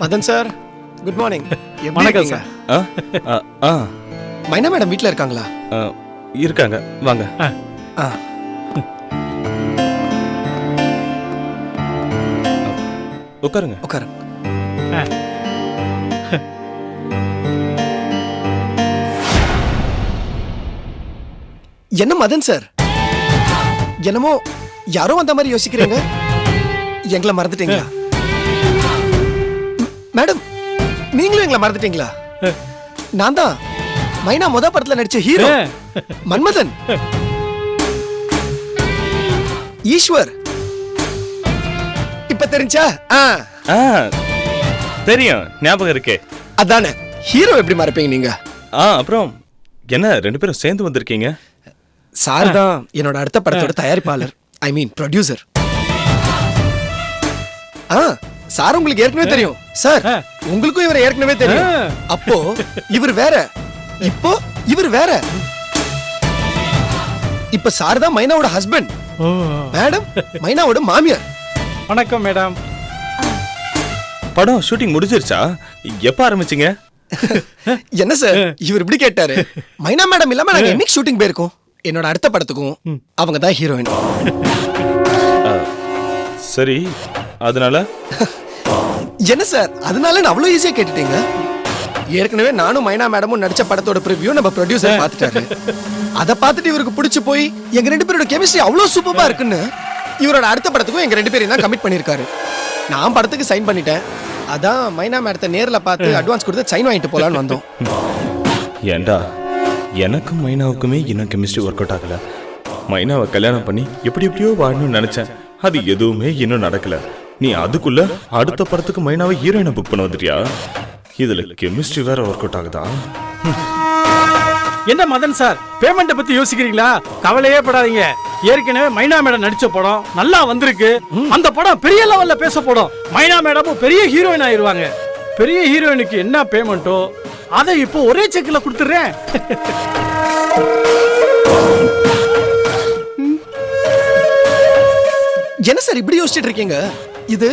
Madan sir, good morning. வணக்கம் sir. Maina madam வீட்ல இருக்காங்களா? இருக்காங்க, வாங்க. உட்காருங்க. உட்காருங்க. என்ன மதன் சார், என்னமோ யாரோ வந்த மாதிரி யோசிக்கிறீங்க? எங்களை மறந்துட்டீங்களா? மேடம், நீங்களும் எங்களை மறந்துட்டீங்களா? நான் தான் மைனா முத படத்துல நடிச்ச ஹீரோ மன்மதன். ஈஸ்வர் இப்ப தெரிஞ்சா? தெரியும், ஞாபகம் இருக்கே. அதானே, ஹீரோ எப்படி மறப்பீங்க நீங்க? அப்புறம் என்ன ரெண்டு பேரும் சேர்ந்து வந்திருக்கீங்க? சார் தான் என்னோட அடுத்த படத்தோட தயாரிப்பாளர், ஐ மீன் ப்ரொடியூசர். சார் உங்களுக்கு ஏற்கனவே தெரியும் சார், உங்களுக்கும் இவரை ஏற்கனவே தெரியும். அப்போ இவர் வேற, இப்போ இவர் வேற. இப்ப சார் தான் மைனாவோட ஹஸ்பண்ட், மேடம் மைனாவோட மாமியார். வணக்கம் மேடம். படம் ஷூட்டிங் முடிஞ்சிருச்சா? எப்ப ஆரம்பிச்சீங்க? என்ன சார் இவர் இப்படி கேட்டாரு? மைனா மேடம் இல்லாம நாங்க என்னைக்கு ஷூட்டிங் போயிருக்கோம்? என்னோட அடுத்த படத்துக்கும் அவங்க தான் ஹீரோயின். சரி, அதனால என்ன சார் அதனால அவ்வளவு ஈஸியா கேட்டுட்டீங்க? ஏற்கனவே நானும் மைனா மேடமும் நடிச்ச படத்தோட ப்ரிவ்யூ நம்ம ப்ரொடியூசர் பார்த்துட்டாரு. அதை பார்த்துட்டு இவருக்கு பிடிச்சு போய் எங்க ரெண்டு பேரோட கெமிஸ்ட்ரி அவ்வளவு சூப்பரா இருக்குன்னு இவரோட அடுத்த படத்துக்கும் எங்க ரெண்டு பேரையும் தான் கமிட் பண்ணிருக்காரு. நான் படத்துக்கு சைன் பண்ணிட்டேன். அதான் மைனா மேடத்தை நேர்ல பார்த்து அட்வான்ஸ் கொடுத்து சைன் வாங்கிட்டு போலான்னு வந்தோம். ஏண்டா, எனக்கும் மைனாவுக்குமே இன்னும் கெமிஸ்ட்ரி ஒர்க் அவுட் ஆகல. மைனாவை கல்யாணம் பண்ணி எப்படி எப்படியோ வாழணும்னு நினைச்சேன். அது எதுவுமே இன்னும் நடக்கல. நீ அதுக்குள்ள அடுத்த படத்துக்கு மைனாவை ஹீரோயினை புக் பண்ண வந்துட்டியா? இதுல கெமிஸ்ட்ரி வேற ஒர்க் அவுட் ஆகுதா? என்ன மதன் சார், பேமெண்ட்டை பத்தி யோசிக்கிறீங்களா? கவலையே படாதீங்க. ஏற்கனவே மைனா மேடம் நடிச்ச படம் நல்லா வந்திருக்கு. அந்த படம் பெரிய லெவல்ல பேச படம். மைனா மேடமும் பெரிய ஹீரோயின் ஆயிருவாங்க. பெரிய ஹீரோயினுக்கு என்ன பேமெண்ட்டோ அதை இப்போ ஒரே செக்ல கொடுத்துறேன். என்ன சார் இப்படி யோசிச்சுட்டு இருக்கீங்க? இது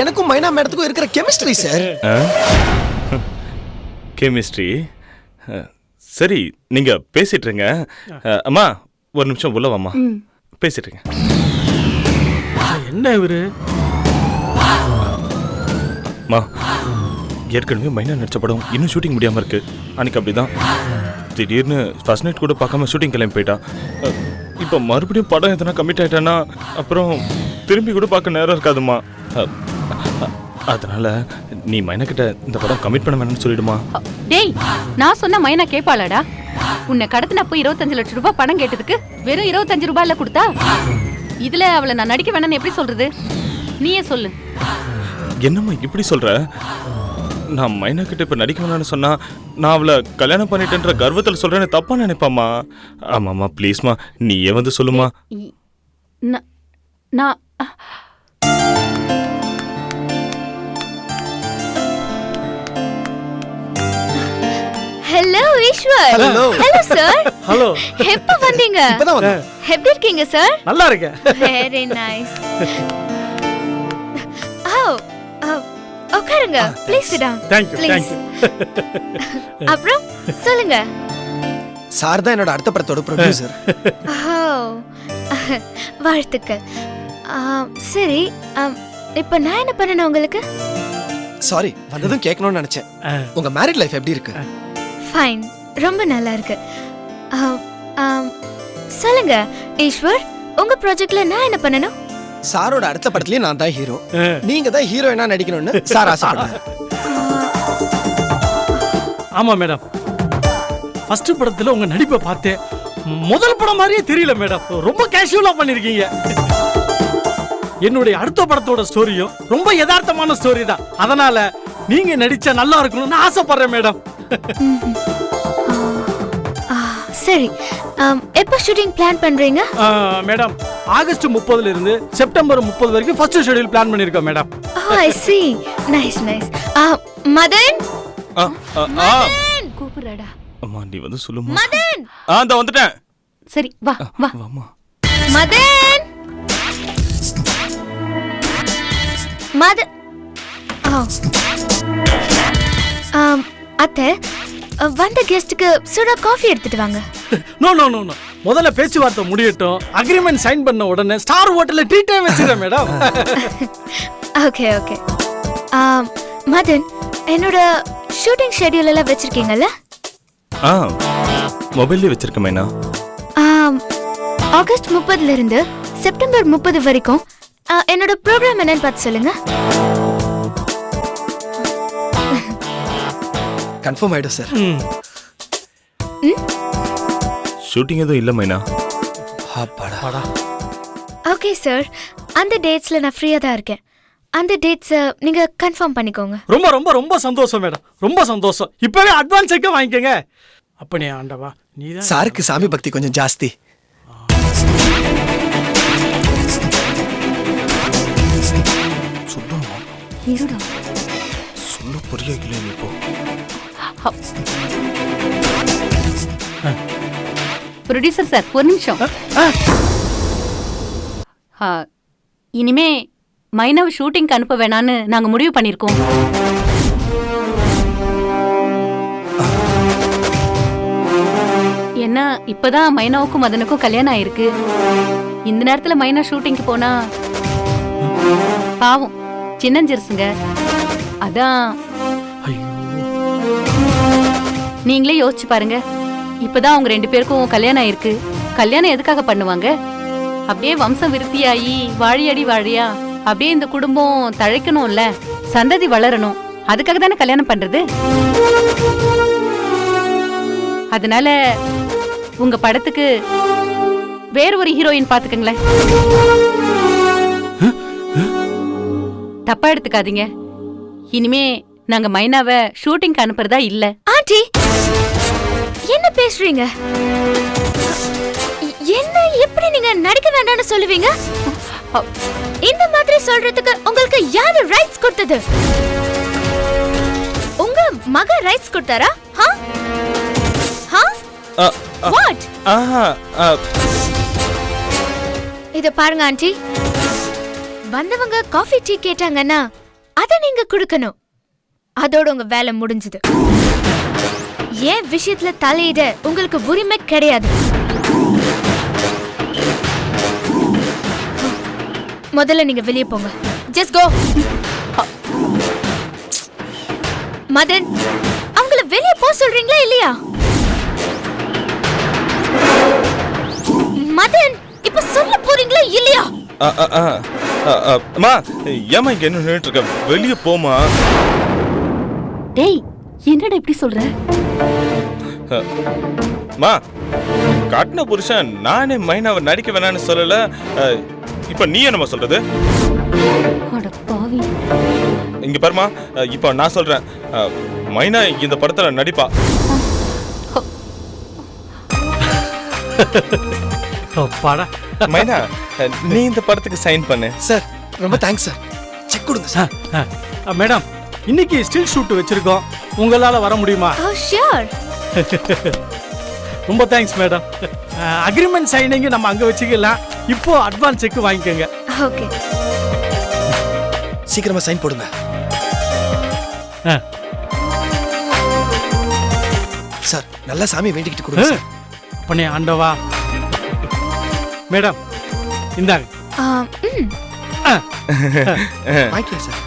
எனக்கும் மைனா மேடத்துக்கும் இருக்கிற கெமிஸ்ட்ரி சார். கெமிஸ்ட்ரி? சரி, நீங்க பேசிட்டு இருங்க. அம்மா ஒரு நிமிஷம் உள்ள வாம்மா, பேசிட்டு இருங்க. என்ன இவரு? மா, ஏற்கனவே மைனா நடிச்ச படம் இன்னும் ஷூட்டிங் முடியாம இருக்கு. அன்னைக்கு அப்படிதான் திடீர்னு ஃபர்ஸ்ட் நைட் கூட பார்க்காம ஷூட்டிங் கிளம்பி போயிட்டான். இப்போ மறுபடியும் படம் எதனா கமிட் ஆயிட்டானா அப்புறம் திரும்பி கூட பார்க்க நேரம் இருக்காதுமா. அதனால நீ மைனா கிட்ட இந்த படம் கமிட் பண்ண வேணும்னு சொல்லிடுமா. டேய், நான் சொன்ன மைனா கேட்பாளடா? உன்னை கடத்தின போய் 25 லட்சம் ரூபாய் பணம் கேட்டதுக்கு வெறும் 25 ரூபாயில கொடுத்தா? இதுல அவளை நான் நடிக்க வேணாம்னு எப்படி சொல்றது? நீயே சொல்லு. என்னம்மா இப்படி சொல்ற? நான் மைனா கிட்ட இப்ப நடிக்க வேணாம்னு சொன்னா நான் அவளை கல்யாணம் பண்ணிட்டேன்ற கர்வத்தில் சொல்றேன்னு தப்பா நினைப்பாமா. ஆமாம்மா, ப்ளீஸ்மா நீயே வந்து சொல்லுமா. நான் hello Eswar. Hello. Hello sir. Hello. எப்ப வந்தீங்க? இப்பதான் வந்தேன். எப்படி இருக்கீங்க சார்? நல்லா இருக்கேன். Very nice. உட்காருங்க. Please sit down. Thank you, thank you. அப்புறம் சொல்லுங்க. சார் தான் என்னோட அடுத்த படத்தோட ப்ரொடியூசர். வாழ்த்துக்கள். சரி, இப்போ நான் என்ன பண்ணணும் உங்களுக்கு? சாரி, வந்ததும் கேட்கணும்னு நினைச்சேன். உங்க மேரிட் லைஃப் எப்படி இருக்கு? ஃபைன், ரொம்ப நல்லா இருக்கு. சொல்லுங்க ஈஸ்வர், உங்க ப்ராஜெக்ட்ல நான் என்ன பண்ணணும்? சாரோட அடுத்த படத்துலயே நான் தான் ஹீரோ, நீங்க தான் ஹீரோயினா நடிக்கணும்னு சார் ஆசைப்படுறாரு. ஆமா மேடம், ஃபர்ஸ்ட் படத்துல உங்க நடிப்பை பார்த்தேன். முதல் படம் மாதிரியே தெரியல மேடம். ரொம்ப கேஷுவலா பண்ணிருக்கீங்க. என்னுடைய அடுத்த படத்தோட ஸ்டோரியும் ரொம்ப யதார்த்தமான ஸ்டோரி தான். அதனால நீங்க நடிச்சா நல்லா இருக்கணும்னு ஆசைப்படுறேன் மேடம். சரி, எப்போ ஷூட்டிங் பிளான் பண்றீங்க? மேடம், ஆகஸ்ட் 30ல இருந்து செப்டம்பர் 30 வரைக்கும் ஃபர்ஸ்ட் ஷெட்யூல் பிளான் பண்ணிருக்கோம் madam. I see. Nice nice. Madan, Madan கூப்பிடுறடா. அம்மா நீ வந்து சொல்லுமா. மதன். அந்த வந்துட்டேன். சரி வா வா. வாமா. மதன். மதன். அத்தை வந்த கெஸ்ட்டுக்கு சுடா காஃபி எடுத்துட்டு வாங்க. நோ நோ நோ நோ, முதல்ல பேச்சுவார்த்தை முடியட்டும். அக்ரிமெண்ட் சைன் பண்ண உடனே ஸ்டார் ஹோட்டல்ல ட்ரீட்டே வச்சிருக்கேன் மேடம். Okay okay. மதன், என்னோட ஷூட்டிங் ஷெட்யூல் எல்லாம் வச்சிருக்கீங்கல்ல? மொபைல்லே வச்சிருக்கேன் மைனா. ஆகஸ்ட் 30ல இருந்து செப்டம்பர் 30 வரைக்கும் என்னோட ப்ரோக்ராம் என்னன்னு பார்த்து சொல்லுங்க. கன்ஃபார்ம் ஆயிடும் சார். ஷூட்டிங் எதுவும் இல்லை மைனா. அப்பாடா. ஓகே சார், அந்த டேட்ஸ்ல நான் ஃப்ரீயா தான் இருக்கேன். அந்த டேட்ஸ் நீங்க கன்ஃபார்ம் பண்ணிக்கோங்க. ரொம்ப ரொம்ப ரொம்ப சந்தோஷம் மேடம், ரொம்ப சந்தோஷம். இப்பவே அட்வான்ஸ் செக்க வாங்கிக்கங்க. அப்பனே ஆண்டவா, நீதான் சாருக்கு சாமி பக்தி கொஞ்சம் ஜாஸ்தி. இருடா. சொல்ல புரியல நீ போ. ப்ரொடியூசர் சார், ஒரு நிமிஷம். இனிமே மைனாவை ஷூட்டிங்க்கு அனுப்ப வேணான்னு நாங்க முடிவு பண்ணிருக்கோம். ஏன்னா இப்பதான் மைனாவுக்கும் மதனுக்கும் கல்யாணம் ஆயிருக்கு. இந்த நேரத்துல மைனா ஷூட்டிங்க்கு போனா பாவம் சின்னஞ்சிருசுங்க. அதான் நீங்களே யோசிச்சு பாருங்க. இப்பதான் அவங்க 2 பேருக்கும் கல்யாணம் ஆயிருக்கு. கல்யாணம் எதுக்காக பண்ணுவாங்க? அப்படியே வம்சம் விருத்தியாயி வாழியடி வாழியா அப்படியே இந்த குடும்பம் தழைக்கணும்ல, சந்ததி வளரணும். அதுக்காக தானே கல்யாணம் பண்றது. அதனால உங்க படத்துக்கு வேற ஒரு ஹீரோயின் பாத்துக்கங்களேன். தப்பா எடுத்துக்காதீங்க. இனிமே நாங்க மைனாவை ஷூட்டிங்க்கு அனுப்புறதா இல்ல. ஆண்டி, என்ன பேசுறீங்க? என்ன எப்படி நீங்க நடிக்க வேண்டாம்னு சொல்லுவீங்க? இந்த மாதிரி சொல்றதுக்கு உங்களுக்கு யாரு ரைட்ஸ் கொடுத்தது? உங்க மக ரைட்ஸ் கொடுத்தாரா? வாட்? இத பாருங்க ஆண்டி, வந்தவங்க காஃபி டீ கேட்டாங்கன்னா அத நீங்க கொடுக்கணும். அதோட உங்க வேலை முடிஞ்சது. ஏன் விஷயத்துல தலையிட உங்களுக்கு உரிமை கிடையாது. முதல்ல நீங்க வெளியே போங்க. Just go. மதன், அவங்கள வெளியே போக சொல்றீங்களா இல்லையா? மதன், இப்ப சொல்ல போறீங்களா இல்லையா? அம்மா, ஏமா இங்க என்ன நின்னுட்டு இருக்க? வெளியே போமா. டேய், என்னடா இப்படி சொல்ற? மா, காட்டின புருஷன் நானே மைனாவை நடிக்க வேணான்னு சொல்லல. இப்ப நீ என்னமா சொல்றது? அட பாவி. இங்க பாருமா, இப்ப நான் சொல்றேன், மைனா இந்த படத்துல நடிப்பா. அப்பாடா. மைனா, நீ இந்த படத்துக்கு சைன் பண்ணு. சார் ரொம்ப தேங்க்ஸ் சார். செக் கொடுங்க சார். மேடம், இன்னைக்கு ஸ்டில் ஷூட் வச்சிருக்கோம். உங்களால வர முடியுமா? ஓ ஷூர். ரொம்ப தேங்க்ஸ் மேடம். அக்ரிமெண்ட் சைனிங் நம்ம அங்க வச்சுக்கலாம். இப்போ அட்வான்ஸ் செக் வாங்கிக்கோங்க. ஓகே. சீக்கிரமா சைன் போடுங்க. சார் நல்லா சாமி வேண்டிக்கிட்டு கொடுங்க சார். அப்பனே ஆண்டவா. மேடம், இந்தாங்க. வாங்கிக்கலாம் சார்.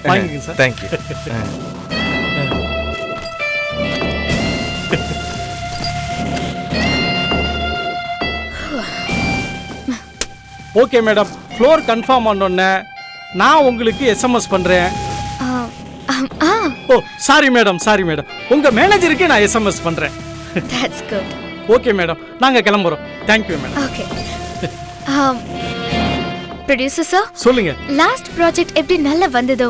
வாங்கிக்கங்க sir. Thank you. Okay madam, floor confirm பண்ணோன்னே நான் உங்களுக்கு எஸ்எம்எஸ் பண்றேன். ஓ சாரி மேடம், சாரி மேடம். உங்க மேனேஜருக்கு நான் எஸ்எம்எஸ் பண்றேன். That's good. ஓகே மேடம், நாங்க கிளம்புறோம். Thank you madam. Okay. Producer sir, சொல்லுங்க. லாஸ்ட் ப்ராஜெக்ட் எப்படி நல்லா வந்ததோ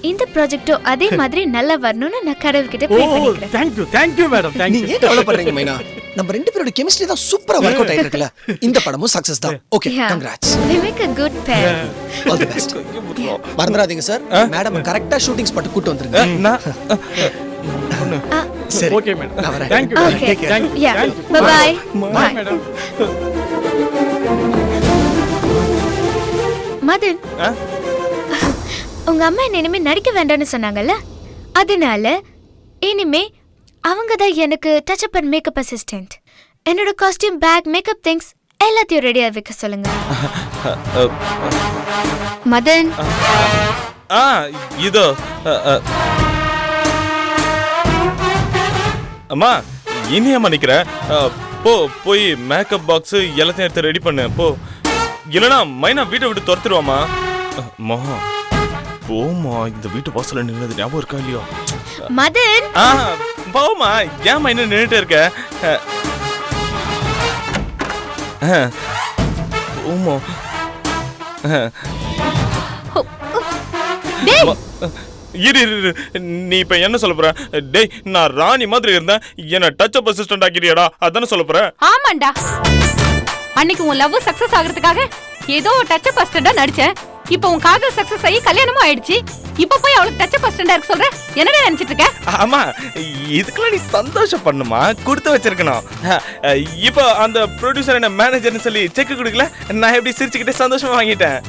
இந்த ப்ராஜெக்ட்டும் அதே மாதிரி நல்லா வரணும்னு நான் கடவுள்கிட்ட ப்ரே பண்ணிக்கிறேன். Thank you, thank you madam. நீங்க ஏன் கவலைப்படுறீங்க மைனா? நம்ம 2 பேரோட கெமிஸ்ட்ரி தான் சூப்பரா வொர்க் அவுட் ஆயிட்டு இருக்குல. இந்த படமும் சக்சஸ் தான். Okay, congrats. We make a good pair. All the best. மறந்துடாதீங்க சார். மேடம் கரெக்ட்டா ஷூட்டிங் ஸ்பாட் கூட்டி வந்துருங்க. சரி. Okay madam. நான் வரேன். Thank you. Okay. Thank you. Yeah. Bye bye. Bye madam. Madan, உங்க அம்மா என்ன இனிமே நடிக்க வேண்டாம்னு சொன்னாங்கல்ல, அதனால இனிமே அவங்க தான் எனக்கு டச்சப் அண்ட் மேக்கப் அசிஸ்டன்ட். என்னோட காஸ்டியூம், பேக், மேக்கப் திங்ஸ் எல்லாத்தையும் ரெடியா வைக்க சொல்லுங்க. மதன், இதோ அம்மா இனியம்மா நிக்கிறேன். போய் மேக்கப் பாக்ஸ் எல்லாத்தையும் எடுத்து ரெடி பண்ணு போ, இல்லைன்னா மைனா வீட்டை விட்டு துரத்துருவாமா. அம்மா போமா, இந்த வீட்டு வாசல்ல நின்னது ஞாபகம் இருக்கா இல்லையோ? மதன், போமா, ஏன் மைனா நின்றுட்டே இருக்க? போமா. இரு, நீ இப்ப என்ன சொல்ல போற? டேய், நான் ராணி மாதிரி இருந்தேன், என்ன டச் அப் அசிஸ்டன்ட் ஆக்கிறியாடா? அதானே சொல்ல போற? ஆமாண்டா, அன்னைக்கு உன் லவ் சக்சஸ் ஆகிறதுக்காக ஏதோ டச் அப் அசிஸ்டண்டா நடிச்சேன். இப்போ உன் காதல் சக்சஸ் ஆகி கல்யாணமும் ஆயிடுச்சு. இப்போ போய் அவளுக்கு டச் அப் அசிஸ்டண்டா இருக்க சொல்ற? என்னடா நினைச்சிட்டு இருக்க? ஆமா, இதுக்கெல்லாம் நீ சந்தோஷம் பண்ணுமா, கொடுத்து வச்சிருக்கணும். இப்போ அந்த ப்ரொடியூசர் என்ன மேனேஜர்னு சொல்லி செக் கொடுக்கல, நான் எப்படி சிரிச்சுக்கிட்டே சந்தோஷமா வாங்கிட்டேன்.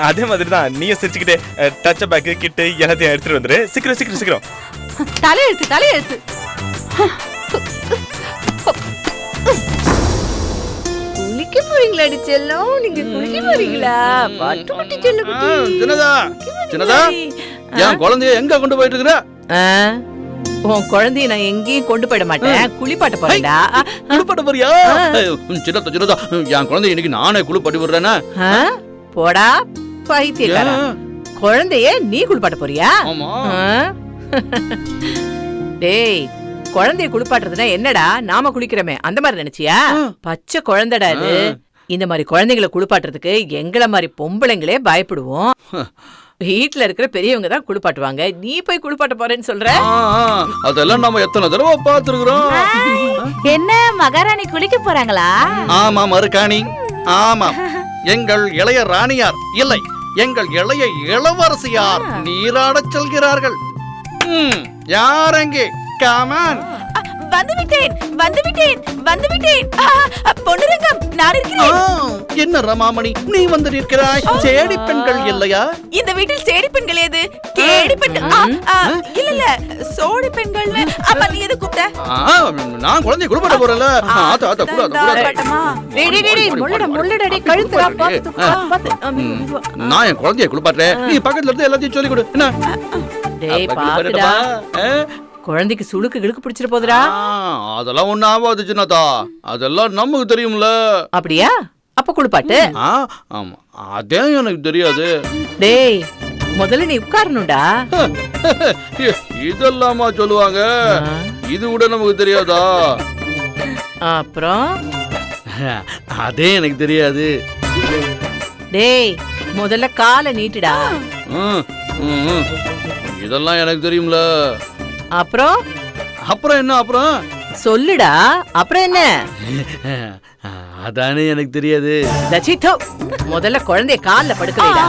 அதே மாதிரி தான் நீயும் சிரிச்சுக்கிட்டே டச் அப் பேக் கிட்டு எல்லாத்தையும் எடுத்துட்டு வந்துரு. சீக்கிரம் சீக்கிரம் சீக்கிரம். தலையெழுத்து. குளிக்க போறீங்களா செல்லம்? நீங்க குளிக்க போறீங்களா? பாட்டு பாட்டு செல்லம் குட்டி. சின்னதா என் குழந்தைய எங்க கொண்டு போயிட்டு இருக்கிற? உன் குழந்தைய நான் எங்கேயும் கொண்டு போயிட மாட்டேன், குளிப்பாட்ட போறேன்டா. குளிப்பாட்ட போறியா? சின்னதா என் குழந்தைய இன்னைக்கு நானே குளிப்பாட்டி விடுறேன்னா? போடா பைத்தியக்காரா, குழந்தைய நீ குளிப்பாட்ட போறியா? ஆமா. டேய், குழந்தைய குளிப்பாட்டுறதுனா என்னடா, நாம குளிக்கிறோமே அந்த மாதிரி நினைச்சியா? பச்சை குழந்தைடா இது. இந்த மாதிரி குழந்தைகளை குளிப்பாட்டுறதுக்கு எங்களை மாதிரி பொம்பளைங்களே பயப்படுவோம். வீட்டுல இருக்கிற பெரியவங்க தான் குளிப்பாட்டுவாங்க, நீ போய் குளிப்பாட்ட போறேன்னு சொல்ற? அதெல்லாம் நம்ம எத்தனை தடவை பார்த்திருக்கிறோம். என்ன மகாராணி குளிக்க போறாங்களா? ஆமா மருக்காணி, ஆமா. எங்கள் இளைய ராணியார் இல்லை, எங்கள் இளைய இளவரசியார் நீராடச் செல்கிறார்கள். யார் அங்கே? கமான். வந்துவிட்டேன். பொன்னுரங்கம், நான் இருக்கிறேன். என்ன ரமாமணி, நீ வந்து நிற்கிறாய்? சேடி பெண்கள் இல்லையா? இந்த வீட்டில் சேடி பெண்கள் ஏது? கேடி பெண்கள் இல்ல சோடி பெண்கள். அப்ப நீ எது கூப்பிட்ட? நான் குழந்தைய குளிப்பாட்ட போறேன்ல. ஆத்தா ஆத்தா கூட நான் என் குழந்தைய குளிப்பாட்டுறேன், நீ பக்கத்துல இருந்து எல்லாத்தையும் சொல்லி கொடு. என்ன? டேய் பாத்துடா, குழந்தைக்கு சுளுக்கு கிழுக்கு பிடிச்சிட்டு போதுடா. அதெல்லாம் ஒண்ணு ஆகாது சின்னதா, அதெல்லாம் நமக்கு தெரியும்ல. அப்படியா? அப்ப குளிப்பாட்டு. ஆமா, அதே எனக்கு தெரியாது. டேய், முதல்ல நீ உட்காரணும்டா. இதெல்லாமா சொல்லுவாங்க, இது கூட நமக்கு தெரியாதா? அப்புறம் அதே எனக்கு தெரியாது. டேய், முதல்ல காலை நீட்டுடா. இதெல்லாம் எனக்கு தெரியும்ல. அப்புறம் அப்புறம் என்ன? அப்புறம் சொல்லுடா. அப்புறம் என்ன? அதானே எனக்கு தெரியாது. தச்சிதோ, முதல்ல குழந்தைய கால்ல படுக்க வைடா.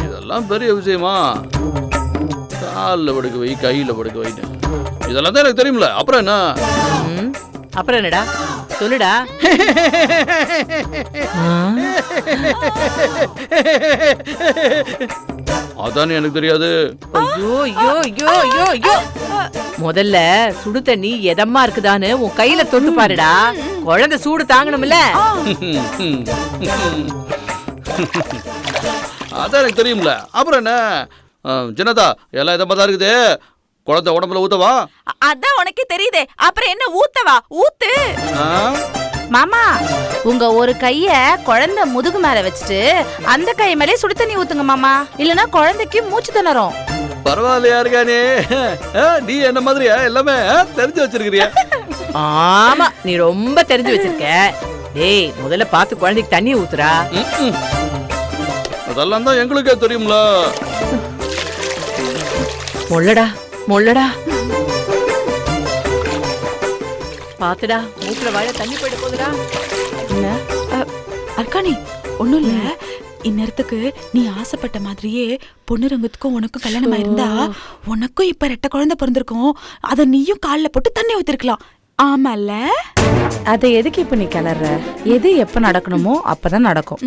இதெல்லாம் பெரிய விஷயமா? கால்ல படுக்க வை, கையில படுக்க வை, இதெல்லாம் தான் எனக்கு தெரியும்ல. அப்புறம் என்ன? அப்புறம் என்னடா? சொல்லுடா. அதானே எனக்கு தெரியாது. ஐயோ ஐயோ ஐயோ ஐயோ ஐயோ, முதல்ல சுடு தண்ணி எதமா இருக்குதான்னு உன் கையில தொட்டு பாருடா. குழந்தை சூடு தாங்கணும்ல. அதான் எனக்கு தெரியும்ல. அப்புறம் என்ன? சின்னதா எல்லாம் எதமா தான் இருக்குது. குழந்தை உடம்புல ஊத்தவா? அதான் உனக்கே தெரியுதே, அப்புறம் என்ன ஊத்தவா? ஊத்து மாமா. உங்க ஒரு கைய குழந்தை முதுகு மேல வச்சுட்டு அந்த கை மேலே சுடு தண்ணி ஊத்துங்க மாமா, இல்லனா குழந்தைக்கு மூச்சு திணறும். பரவாயில்லையா இருக்கானே, நீ என்ன மாதிரியா எல்லாமே தெரிஞ்சு வச்சிருக்கிறியா? ஆமா, நீ ரொம்ப தெரிஞ்சு வச்சிருக்க. டேய், முதல்ல பார்த்து குழந்தைக்கு தண்ணி ஊத்துறா. அதெல்லாம் தான் எங்களுக்கே தெரியும்ல. முள்ளடா முள்ளடா, பாத்துடா, மூக்குல வாயில தண்ணி போயிட போகுதுடா. என்ன அர்க்காணி? ஒண்ணும் இல்ல, இந்நேரத்துக்கு நீ ஆசைப்பட்ட மாதிரியே பொன்னுரங்கத்துக்கும் உனக்கும் கல்யாணம் ஆயிருந்தா உனக்கும் இப்ப ரெட்டை குழந்தை பிறந்திருக்கும். அத நீயும் கால்ல போட்டு தண்ணி ஊத்திருக்கலாம். ஆமால. அதை எதுக்கு இப்ப நீ கிளற? எது எப்ப நடக்கணுமோ அப்பதான் நடக்கும்.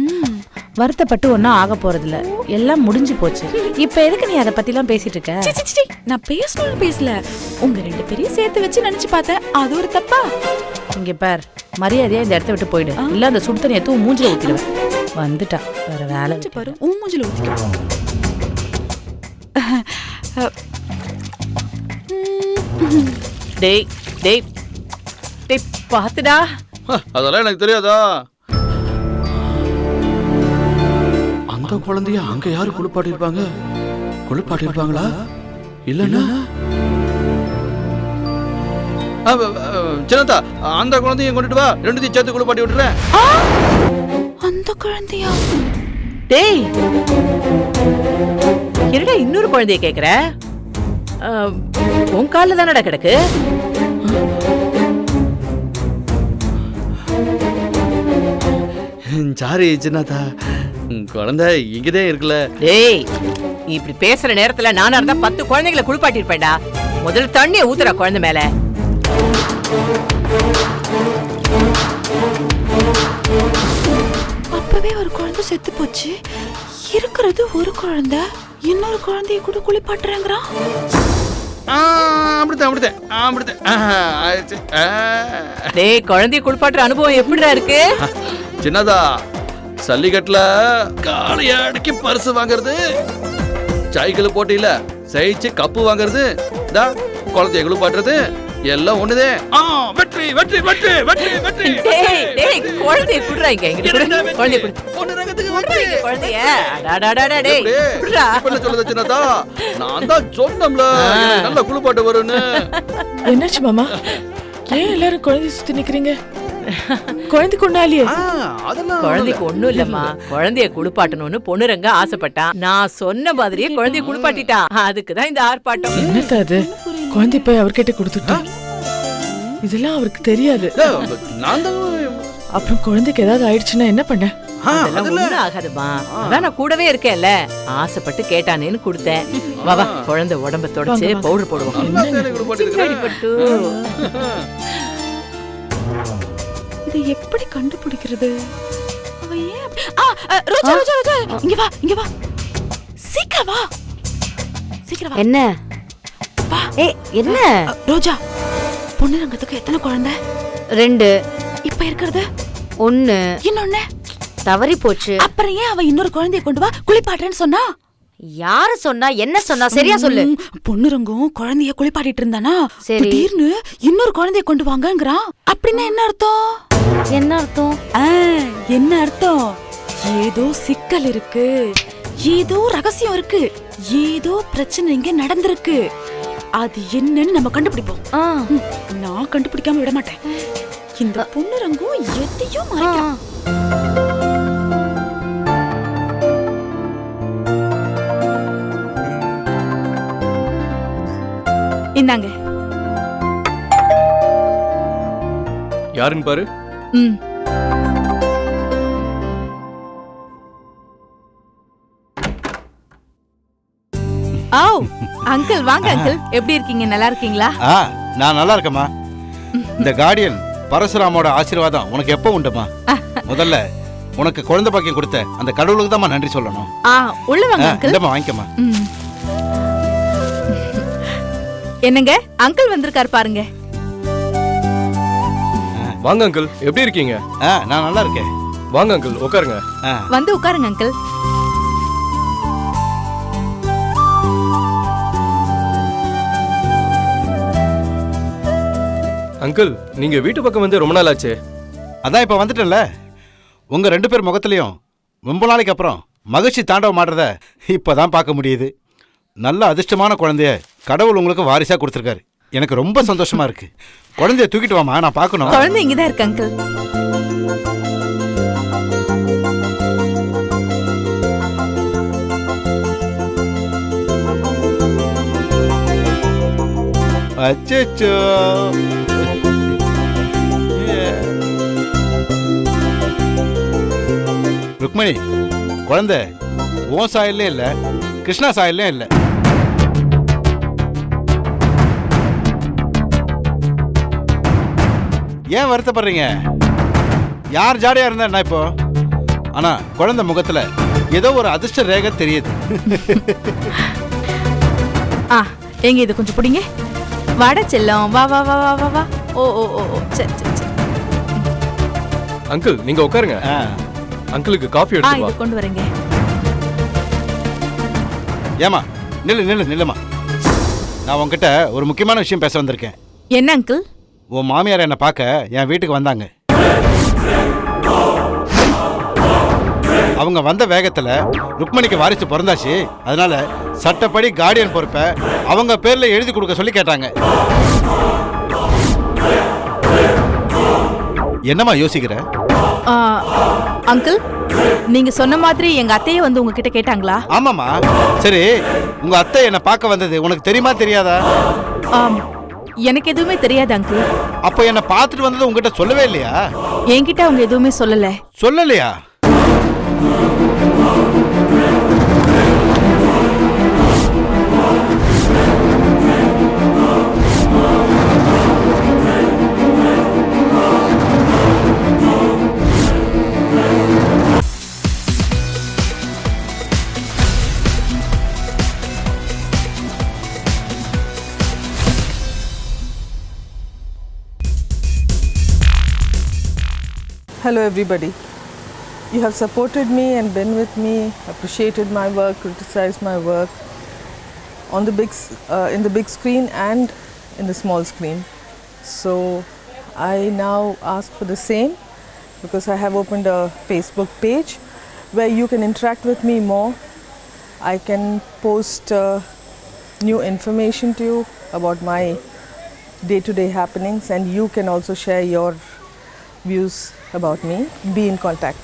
வருத்தப்பட்டு ஒன்னும் ஆக போறது இல்ல, எல்லாம் முடிஞ்சு போச்சு. இப்ப எதுக்கு நீ அதை பத்தி எல்லாம் பேசிட்டு இருக்க? நான் பேசணும்னு பேசல, உங்க 2 பேரையும் சேர்த்து வச்சு நினைச்சு பார்த்தேன். அது ஒரு தப்பா? இங்க பார், மரியாதையா இந்த இடத்த விட்டு போயிடு, இல்ல அந்த சுடு தண்ணி எடுத்து மூஞ்சில ஊத்திடுவேன். வந்துட்டா வேற வேலை பாரு, உன் மூஞ்சில ஊத்திக்க. டேய் டேய் டேய் பாத்துடா. அதெல்லாம் எனக்கு தெரியாதா? அந்த குழந்தைய அங்க யாரு குளிப்பாட்டிருப்பாங்க? குளிப்பாட்டிருப்பாங்களா இல்லன்னா? சின்னதா, அந்த குழந்தைய கொண்டுட்டு வா, ரெண்டுத்தையும் சேர்த்து குளிப்பாட்டி விட்டுறேன். அந்த குழந்தையா? டேய் என்னடா இன்னொரு குழந்தைய கேக்குற? உன் கால்ல தானடா கிடக்கு. சாரி சின்னதா, குழந்தை இங்கதான் இருக்குல்ல. டேய் இப்படி பேசுற நேரத்துல நானா இருந்தா 10 குழந்தைகளை குளிப்பாட்டி இருப்பேன்டா. முதல்ல தண்ணிய ஊத்துறா குழந்தை மேல. அப்பவே ஒரு குழந்தை செத்து போச்சு. இருக்கிறது ஒரு குழந்தை, இன்னொரு குழந்தைய கூட குளிப்பாட்டுறாங்கறான். டேய் குழந்தைய குளிப்பாட்டுற அனுபவம் எப்படிடா இருக்கு? சின்னதா, சல்லிக்கட்டுல காளைய அடக்கி பரிசு வாங்குறது, சைக்கிள் போட்டியில சைச்சு கப்பு வாங்குறது, குழந்தைய குளிப்பாட்டுறது எல்லாம் ஒண்ணுதே. வெற்றி வெற்றி வெற்றி வெற்றி வெற்றி. டேய் டேய் குழந்தைய குடுறாங்க, இங்க குடு. குழந்தைய குடு. பொண்ணு ரகத்துக்கு வந்து குழந்தைய அடடடடா. டேய் குடுறா. என்ன சொல்லுது சின்னதா? நான் தான் சொன்னம்ல நல்ல குளிப்பாட்டு வரும்னு. என்னாச்சு மாமா? ஏன் எல்லாரும் குழந்தைய சுத்தி நிக்கிறீங்க? குழந்தைக்கு ஒண்ணாலியே? குழந்தைக்கு ஒண்ணும் இல்லம்மா, குழந்தைய குளிப்பாட்டணும்னு பொண்ணுரங்க ஆசைப்பட்டான். நான் சொன்ன மாதிரியே குழந்தைய குளிப்பாட்டிட்டான். அதுக்குதான் இந்த ஆர்ப்பாட்டம். என்னது அது? குழந்தை போய் அவர்கிட்ட கொடுத்துட்டான். இதெல்லாம் அவருக்கு தெரியாது. அப்புறம் குழந்தைக்கு ஏதாவது ஆயிடுச்சுன்னா என்ன பண்ண? அதெல்லாம் ஒண்ணும் ஆகாதுமா, அதான் நான் கூடவே இருக்கேன்ல. ஆசைப்பட்டு கேட்டானேன்னு கொடுத்தேன். வா வா, குழந்தை உடம்ப தொடச்சு பவுடர் போடுவோம். இதை எப்படி கண்டுபிடிக்கிறது? அவ ஏன் ரோஜா ரோஜா ரோஜா, இங்க வா இங்க வா, சீக்கிரம் வா, சீக்கிரம் வா. என்ன? வா. என்ன ரோஜா, பொண்ணு ரங்கத்துக்கு எத்தனை குழந்தை? 2. இப்ப இருக்கிறது 1. இன்னொன்னு தவறி போச்சு. அப்புறம் ஏன் அவ இன்னொரு குழந்தைய கொண்டு வா குளிப்பாட்டுறேன்னு சொன்னா? யாரு சொன்னா? என்ன சொன்னா? சரியா சொல்லு. பொண்ணு ரங்கம் குழந்தைய குளிப்பாட்டிட்டு இருந்தானா, சரி. திடீர்னு இன்னொரு குழந்தைய கொண்டு வாங்கங்கறான். அப்படின்னா என்ன அர்த்தம்? என்ன அர்த்தம்? என்ன அர்த்தம்? ஏதோ சிக்கல் இருக்கு, ஏதோ ரகசியம் இருக்கு, ஏதோ பிரச்சனை இங்க நடந்திருக்கு. அது என்னன்னு நம்ம கண்டுபிடிப்போம். நான் கண்டுபிடிக்காம விட மாட்டேன். இந்த பொண்ணு ரங்கம் எதையும் மறைக்கிறான். இந்தாங்க. யாருன்னு பாரு. அங்கிள் வாங்க. அங்கிள் எப்படி இருக்கீங்க? நல்லா இருக்கீங்களா? நான் நல்லா இருக்கேம்மா. இந்த கார்டியன் பரசுராமோட ஆசீர்வாதம் உனக்கு எப்போ உண்டுமா? முதல்ல உனக்கு குழந்தை பாக்கியம் கொடுத்த அந்த கடவுளுக்கு தான் நன்றி சொல்லணும். உள்ள வாங்க அங்கிள். இந்தம்மா வாங்கிக்கம்மா. என்னங்க அங்கிள் வந்திருக்காரு பாருங்க. வாங்க அங்கிள், எப்படி இருக்கீங்க? நான் நல்லா இருக்கேன். வாங்க அங்கிள், உட்காருங்க. வந்து உட்காருங்க அங்கிள். அங்கிள், நீங்க வீட்டு பக்கம் வந்து ரொம்ப நாள் ஆச்சு. அதான் இப்ப வந்துட்டேன்ல. உங்க 2 பேர் முகத்திலையும் ரொம்ப நாளைக்கு அப்புறம் மகிழ்ச்சி தாண்டவம் ஆடுறத இப்பதான் பார்க்க முடியுது. நல்ல அதிர்ஷ்டமான குழந்தைய கடவுள் உங்களுக்கு வாரிசா கொடுத்துருக்காரு. எனக்கு ரொம்ப சந்தோஷமா இருக்கு. குழந்தைய தூக்கிட்டு வாமா, நான் பார்க்கணும். குழந்தை இங்கதான் இருக்கு அங்கிள். அச்சச்சோ, ருக்மணி, குழந்தை உன் சாயல்லே இல்ல, கிருஷ்ணா சாயல்லே இல்ல. ஏன் வருத்தப்படுறீங்க? யார் ஜாடையா இருந்தா என்ன இப்போ? ஆனா குழந்தை முகத்துல ஏதோ ஒரு அதிர்ஷ்ட ரேகை தெரியுது. எங்க இது கொஞ்சம் பிடிங்க. வாடா செல்லம், வா வா வா வா வா வா. ஓ ஓ ஓ ஓ, சரி சரி சரி. அங்கிள் நீங்க உட்காருங்க. அங்கிளுக்கு காஃபி எடுத்து இது வா. கொண்டு வரேங்க. ஏமா நில்லுமா. நான் உன்கிட்ட ஒரு முக்கியமான விஷயம் பேச வந்திருக்கேன். என்ன அங்கிள்? உன் மாமியார் என்னை பார்க்க என் வீட்டுக்கு வந்தாங்க. அவங்க வந்த வேகத்துல ருக்மணிக்கு வாரிசு பிறந்தாச்சு. அதனால சட்டப்படி கார்டியன் பொறுப்பை அவங்க பேர்ல எழுதி கொடுக்க சொல்லி கேட்டாங்க. என்னம்மா யோசிக்கிற? அங்கிள், நீங்க சொன்ன மாதிரி எங்க அத்தையே வந்து உங்ககிட்ட கேட்டாங்களா? ஆமாம்மா. சரி, உங்க அத்தை என்னை பார்க்க வந்தது உனக்கு தெரியுமா தெரியாதா? எனக்கு எதுவுமே தெரியாது அங்கிள். அப்போ என்னை பார்த்துட்டு வந்தது உங்ககிட்ட சொல்லவே இல்லையா? என்கிட்ட அவங்க எதுவுமே சொல்லலையா? Hello everybody. You have supported me and been with me, appreciated my work, criticized my work on the in the big screen and in the small screen. So I now ask for the same because I have opened a Facebook page where you can interact with me more. I can post new information to you about my day-to-day happenings, and you can also share your views about me. Be in contact.